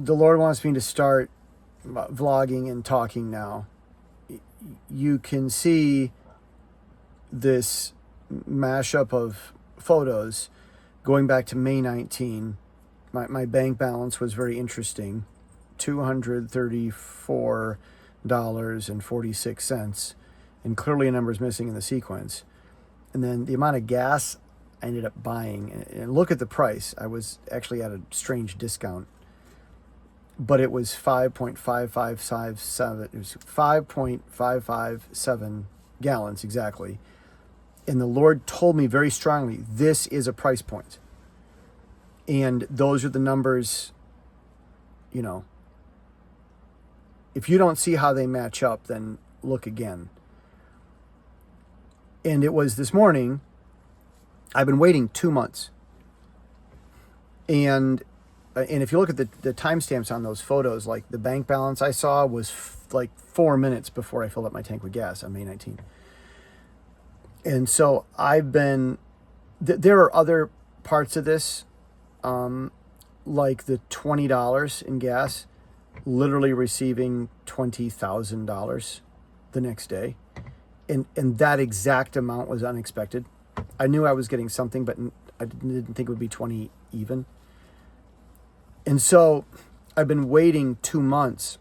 the Lord wants me to start vlogging and talking now. You can see this mashup of photos going back to May 19. My bank balance was very interesting, $234.46, and clearly a number is missing in the sequence. And then the amount of gas I ended up buying, and look at the price. I was actually at a strange discount, but it was 5.5557. It was 5.557 gallons exactly. And the Lord told me very strongly, this is a price point. And those are the numbers, you know. If you don't see how they match up, then look again. And it was this morning. I've been waiting 2 months. And if you look at the timestamps on those photos, like the bank balance I saw was like 4 minutes before I filled up my tank with gas on May 19th. And so I've been, there are other parts of this, like the $20 in gas, literally receiving $20,000 the next day. And that exact amount was unexpected. I knew I was getting something, but I didn't think it would be 20 even. And so I've been waiting 2 months,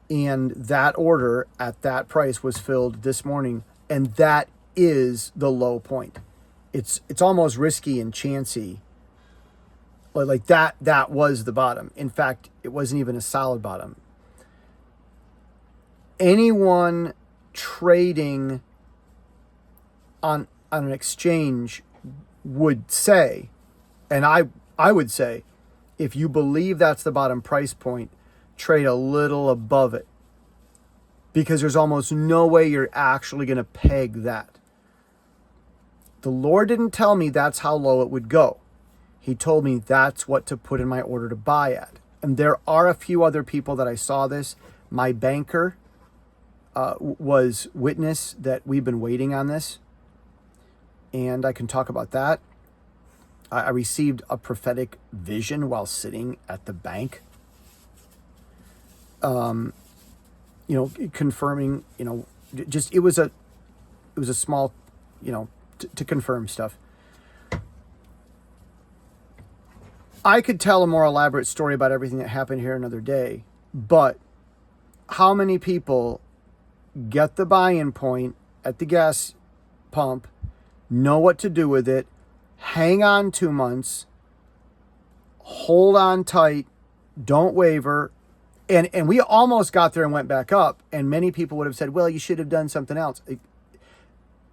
and that order at that price was filled this morning, and that is the low point. It's almost risky and chancy. Like that was the bottom. In fact, it wasn't even a solid bottom. Anyone trading on an exchange would say, and I would say, if you believe that's the bottom price point, trade a little above it, because there's almost no way you're actually going to peg that. The Lord didn't tell me that's how low it would go. He told me that's what to put in my order to buy at. And there are a few other people that I saw this. My banker was witness that we've been waiting on this. And I can talk about that. I received a prophetic vision while sitting at the bank. Confirming, just it was a small, to confirm stuff. I could tell a more elaborate story about everything that happened here another day, but how many people get the buy-in point at the gas pump, know what to do with it, hang on 2 months, hold on tight, don't waver, and we almost got there and went back up, and many people would have said, well, you should have done something else.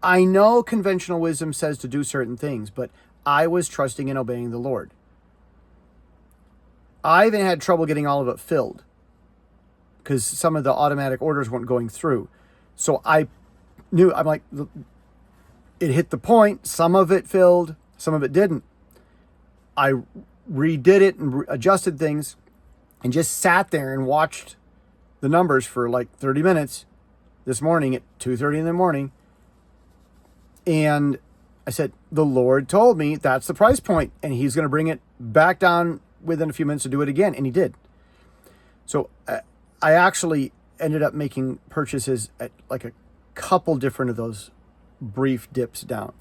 I know conventional wisdom says to do certain things, but I was trusting and obeying the Lord. I even had trouble getting all of it filled because some of the automatic orders weren't going through. So I knew, I'm like, it hit the point. Some of it filled, some of it didn't. I redid it and adjusted things and just sat there and watched the numbers for like 30 minutes this morning at 2:30 in the morning. And I said, the Lord told me that's the price point, and he's going to bring it back down within a few minutes to do it again. And he did. So I actually ended up making purchases at like a couple different of those brief dips down.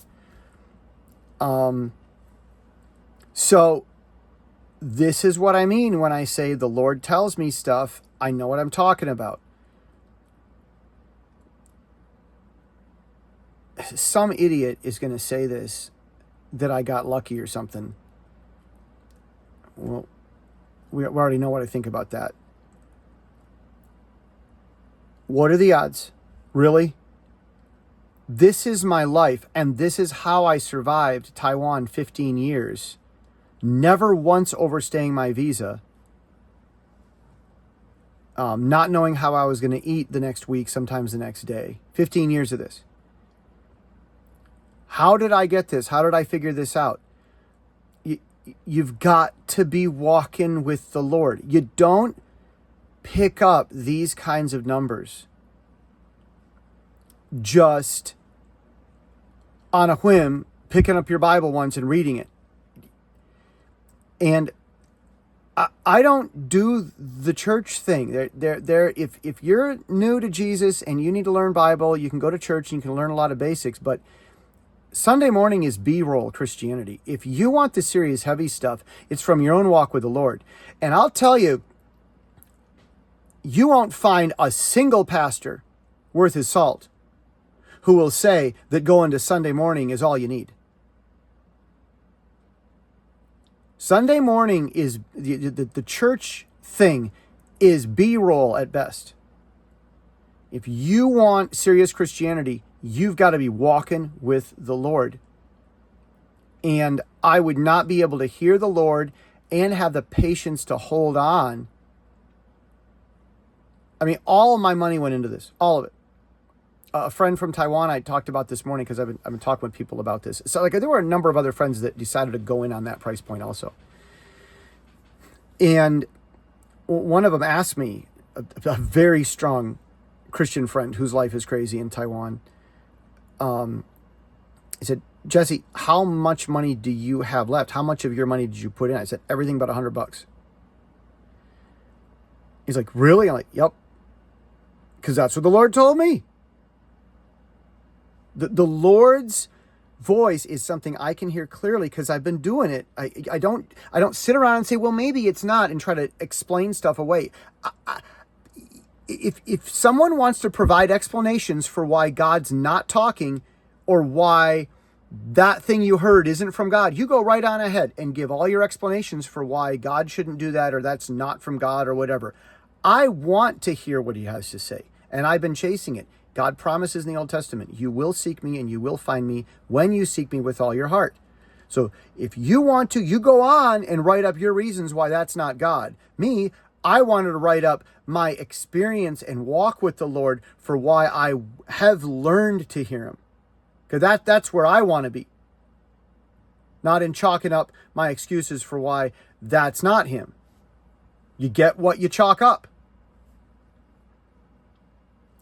So this is what I mean when I say the Lord tells me stuff. I know what I'm talking about. Some idiot is going to say this, that I got lucky or something. Well, we already know what I think about that. What are the odds? Really? This is my life, and this is how I survived Taiwan 15 years. Never once overstaying my visa. Not knowing how I was going to eat the next week, sometimes the next day. 15 years of this. How did I get this? How did I figure this out? You've got to be walking with the Lord. You don't pick up these kinds of numbers just on a whim, picking up your Bible once and reading it. And I don't do the church thing. If you're new to Jesus and you need to learn Bible, you can go to church and you can learn a lot of basics, but Sunday morning is B-roll Christianity. If you want the serious, heavy stuff, it's from your own walk with the Lord. And I'll tell you, you won't find a single pastor worth his salt who will say that going to Sunday morning is all you need. Sunday morning is the church thing is B-roll at best. If you want serious Christianity, you've got to be walking with the Lord. And I would not be able to hear the Lord and have the patience to hold on. I mean, all of my money went into this, all of it. A friend from Taiwan, I talked about this morning because I've been talking with people about this. So like there were a number of other friends that decided to go in on that price point also. And one of them asked me, a very strong Christian friend whose life is crazy in Taiwan. He said, Jesse, how much money do you have left? How much of your money did you put in? I said, everything but $100. He's like, really? I'm like, yep. Because that's what the Lord told me. The Lord's voice is something I can hear clearly because I've been doing it. I don't sit around and say, well, maybe it's not, and try to explain stuff away. If someone wants to provide explanations for why God's not talking or why that thing you heard isn't from God, you go right on ahead and give all your explanations for why God shouldn't do that or that's not from God or whatever. I want to hear what he has to say, and I've been chasing it. God promises in the Old Testament, you will seek me and you will find me when you seek me with all your heart. So if you want to, you go on and write up your reasons why that's not God. Me, I wanted to write up my experience and walk with the Lord for why I have learned to hear him. Because that's where I want to be. Not in chalking up my excuses for why that's not him. You get what you chalk up.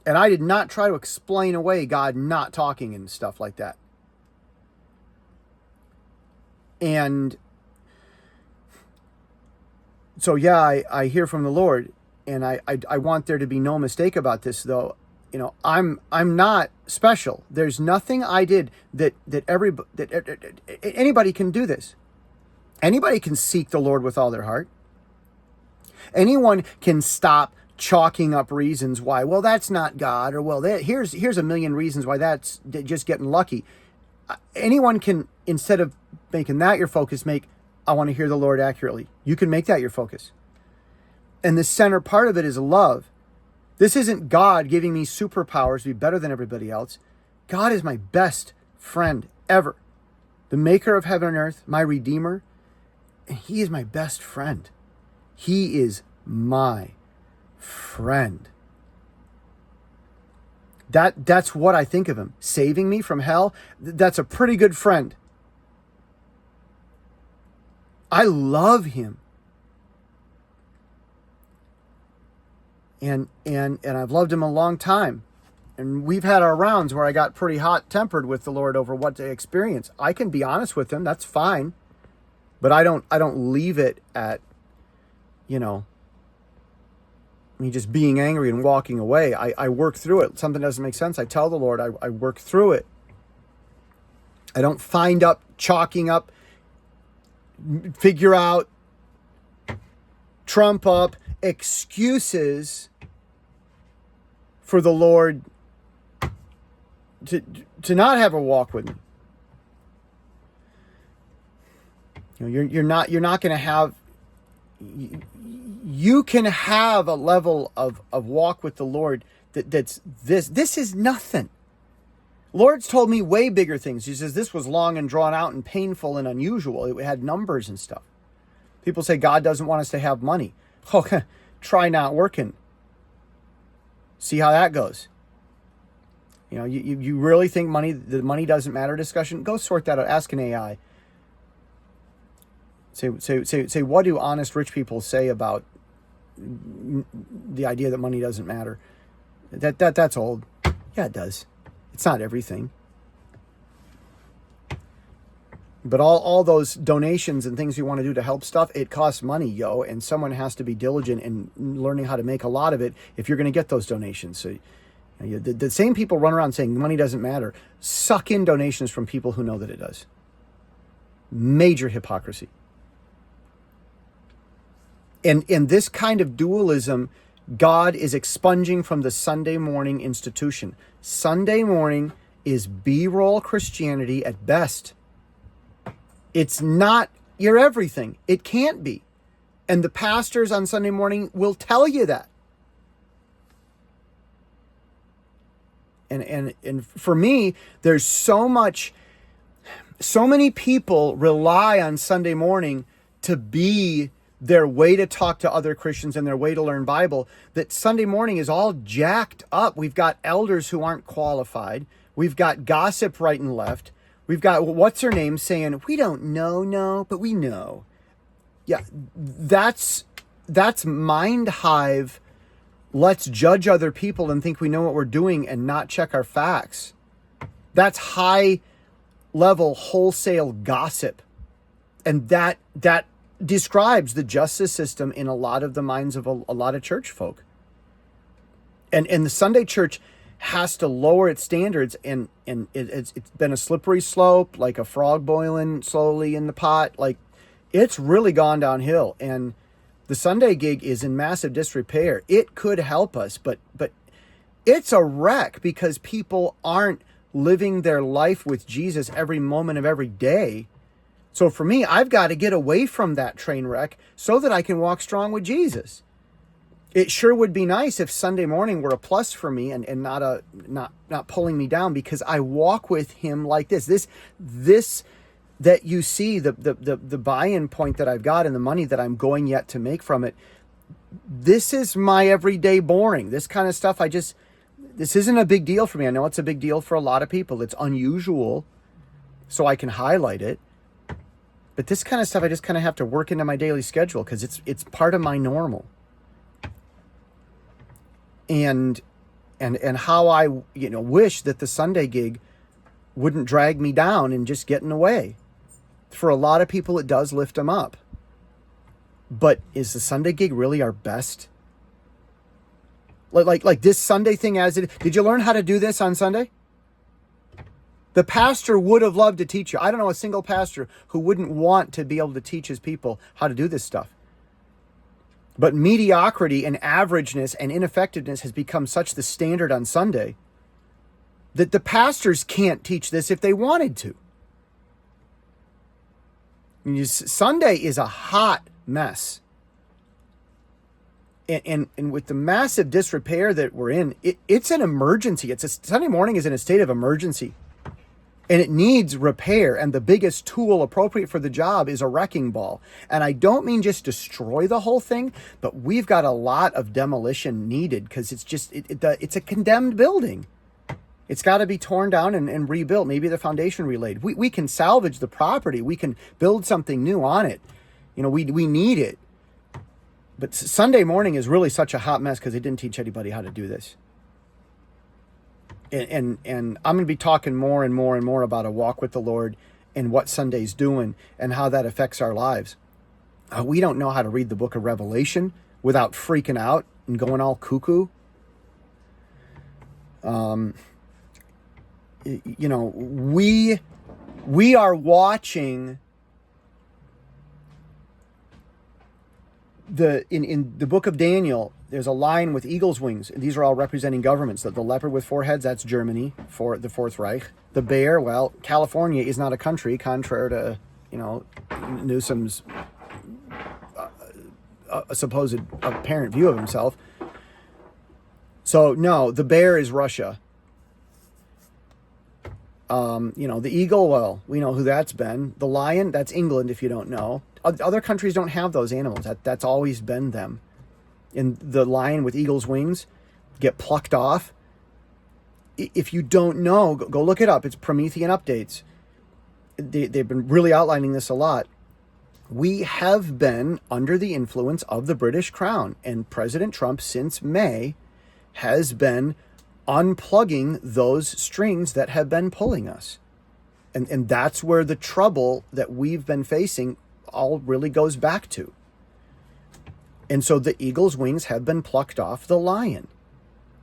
And I did not try to explain away God not talking and stuff like that. And so, yeah, I hear from the Lord, and I want there to be no mistake about this, though. You know, I'm not special. There's nothing I did that anybody can do this. Anybody can seek the Lord with all their heart. Anyone can stop chalking up reasons why, well, that's not God, or well, here's a million reasons why that's just getting lucky. Anyone can, instead of making that your focus, I want to hear the Lord accurately. You can make that your focus. And the center part of it is love. This isn't God giving me superpowers to be better than everybody else. God is my best friend ever. The maker of heaven and earth, my redeemer. And he is my best friend. He is my friend. That's what I think of him. Saving me from hell. That's a pretty good friend. I love him. And I've loved him a long time. And we've had our rounds where I got pretty hot-tempered with the Lord over what to experience. I can be honest with him, that's fine. But I don't leave it at, me just being angry and walking away. I work through it. Something doesn't make sense, I tell the Lord, I work through it. I don't chalking up, figure out, trump up excuses for the Lord to not have a walk with me. You're not going to have. You can have a level of walk with the Lord that's this. This is nothing. Lord's told me way bigger things. He says this was long and drawn out and painful and unusual. It had numbers and stuff. People say God doesn't want us to have money. Oh, try not working. See how that goes. You really think the money doesn't matter discussion? Go sort that out. Ask an AI. Say what do honest rich people say about the idea that money doesn't matter? That's old. Yeah, it does. It's not everything. But all those donations and things you want to do to help stuff, it costs money, yo. And someone has to be diligent in learning how to make a lot of it if you're going to get those donations. So the same people run around saying money doesn't matter. Suck in donations from people who know that it does. Major hypocrisy. And in this kind of dualism, God is expunging from the Sunday morning institution. Sunday morning is B-roll Christianity at best. It's not your everything. It can't be. And the pastors on Sunday morning will tell you that. And for me, there's so many people rely on Sunday morning to be their way to talk to other Christians and their way to learn Bible, that Sunday morning is all jacked up. We've got elders who aren't qualified. We've got gossip right and left. We've got what's her name saying, we don't know, but we know. Yeah, that's mind hive. Let's judge other people and think we know what we're doing and not check our facts. That's high level wholesale gossip. And that describes the justice system in a lot of the minds of a lot of church folk. And the Sunday church has to lower its standards, and it's been a slippery slope, like a frog boiling slowly in the pot. Like, it's really gone downhill, and the Sunday gig is in massive disrepair. It could help us, but it's a wreck because people aren't living their life with Jesus every moment of every day. So for me, I've got to get away from that train wreck so that I can walk strong with Jesus. It sure would be nice if Sunday morning were a plus for me and not pulling me down, because I walk with him like this. This that you see, the buy-in point that I've got and the money that I'm going yet to make from it, this is my everyday boring. This kind of stuff, this isn't a big deal for me. I know it's a big deal for a lot of people. It's unusual, so I can highlight it. But this kind of stuff, I just kind of have to work into my daily schedule because it's part of my normal. And how I wish that the Sunday gig wouldn't drag me down and just get in the way. For a lot of people, it does lift them up. But is the Sunday gig really our best? Like this Sunday thing as it, did you learn how to do this on Sunday? The pastor would have loved to teach you. I don't know a single pastor who wouldn't want to be able to teach his people how to do this stuff. But mediocrity and averageness and ineffectiveness has become such the standard on Sunday that the pastors can't teach this if they wanted to. Sunday is a hot mess. And with the massive disrepair that we're in, it's an emergency. Sunday morning is in a state of emergency. And it needs repair, and the biggest tool appropriate for the job is a wrecking ball. And I don't mean just destroy the whole thing, but we've got a lot of demolition needed because it's a condemned building. It's got to be torn down and rebuilt, maybe the foundation relaid. We can salvage the property. We can build something new on it. We need it. But Sunday morning is really such a hot mess because they didn't teach anybody how to do this. And I'm going to be talking more and more and more about a walk with the Lord and what Sunday's doing and how that affects our lives. We don't know how to read the book of Revelation without freaking out and going all cuckoo. We are watching in the book of Daniel. There's a lion with eagle's wings. These are all representing governments. The leopard with four heads, that's Germany, for the Fourth Reich. The bear, well, California is not a country, contrary to, Newsom's supposed apparent view of himself. So, no, the bear is Russia. The eagle, well, we know who that's been. The lion, that's England, if you don't know. Other countries don't have those animals. That's always been them. And the lion with eagle's wings get plucked off. If you don't know, go look it up. It's Promethean Updates. They've been really outlining this a lot. We have been under the influence of the British Crown, and President Trump, since May, has been unplugging those strings that have been pulling us. And that's where the trouble that we've been facing all really goes back to. And so the eagle's wings have been plucked off the lion.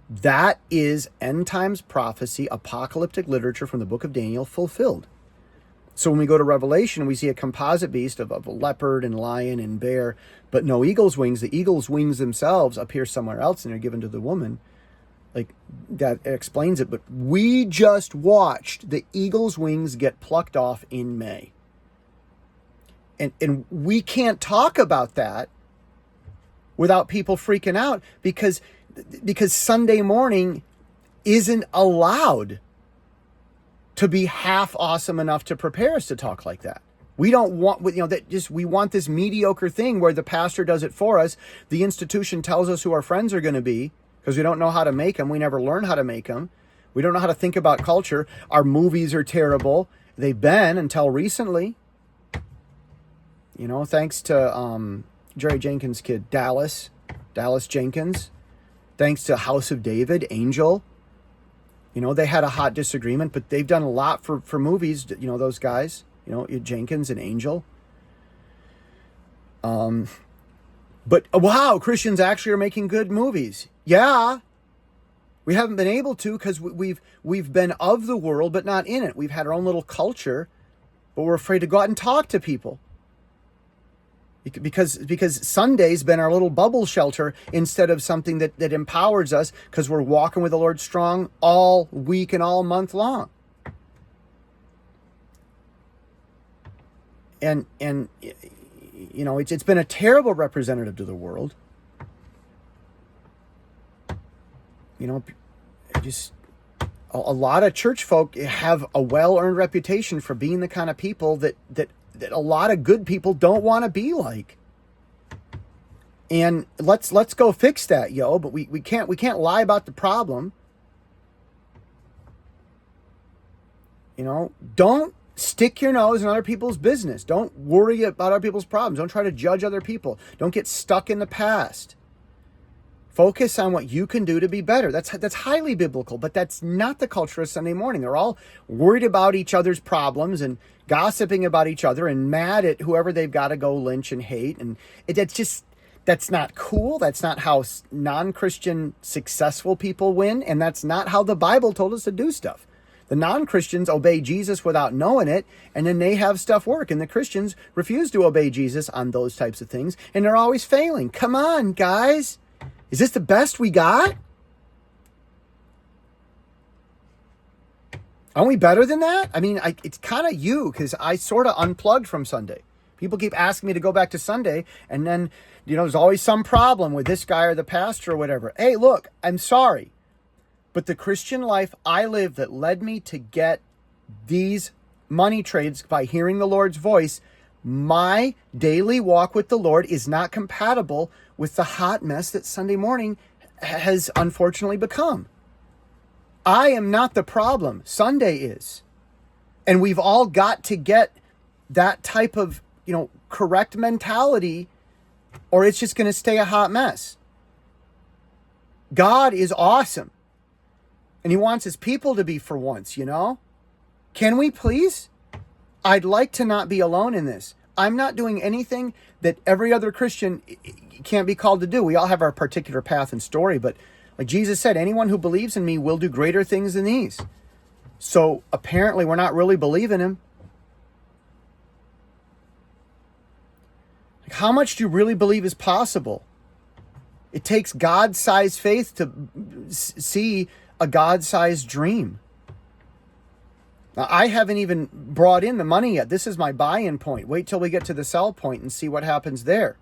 That is end times prophecy, apocalyptic literature from the book of Daniel fulfilled. So when we go to Revelation, we see a composite beast of a leopard and lion and bear, but no eagle's wings. The eagle's wings themselves appear somewhere else and they're given to the woman. Like, that explains it. But we just watched the eagle's wings get plucked off in May. And we can't talk about that without people freaking out because Sunday morning isn't allowed to be half awesome enough to prepare us to talk like that. We don't want, we want this mediocre thing where the pastor does it for us. The institution tells us who our friends are going to be because we don't know how to make them. We never learn how to make them. We don't know how to think about culture. Our movies are terrible. They've been until recently. Thanks to Jerry Jenkins' kid, Dallas Jenkins. Thanks to House of David, Angel. They had a hot disagreement, but they've done a lot for movies, those guys, Jenkins and Angel. But wow, Christians actually are making good movies. Yeah. We haven't been able to because we've been of the world, but not in it. We've had our own little culture, but we're afraid to go out and talk to people. Because Sunday's been our little bubble shelter instead of something that empowers us because we're walking with the Lord strong all week and all month long. And it's been a terrible representative to the world. Just a lot of church folk have a well-earned reputation for being the kind of people that a lot of good people don't want to be like. And let's go fix that, but we can't lie about the problem. Don't stick your nose in other people's business. Don't worry about other people's problems. Don't try to judge other people. Don't get stuck in the past. Focus on what you can do to be better. That's highly biblical, but that's not the culture of Sunday morning. They're all worried about each other's problems and gossiping about each other and mad at whoever they've got to go lynch and hate. And that's not cool. That's not how non-Christian successful people win. And that's not how the Bible told us to do stuff. The non-Christians obey Jesus without knowing it, and then they have stuff work. And the Christians refuse to obey Jesus on those types of things, and they're always failing. Come on, guys. Is this the best we got? Aren't we better than that? I mean, it's kind of you, because I sort of unplugged from Sunday. People keep asking me to go back to Sunday, and then, there's always some problem with this guy or the pastor or whatever. Hey, look, I'm sorry, but the Christian life I lived that led me to get these money trades by hearing the Lord's voice, my daily walk with the Lord is not compatible with the hot mess that Sunday morning has unfortunately become. I am not the problem. Sunday is. And we've all got to get that type of, correct mentality, or it's just going to stay a hot mess. God is awesome. And he wants his people to be for once, Can we please? I'd like to not be alone in this. I'm not doing anything that every other Christian can't be called to do. We all have our particular path and story, but like Jesus said, anyone who believes in me will do greater things than these. So apparently we're not really believing him. Like, how much do you really believe is possible? It takes God-sized faith to see a God-sized dream. Now, I haven't even brought in the money yet. This is my buy-in point. Wait till we get to the sell point and see what happens there.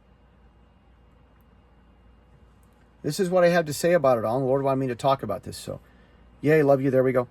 This is what I have to say about it all. And the Lord wanted me to talk about this. So, yay, love you. There we go.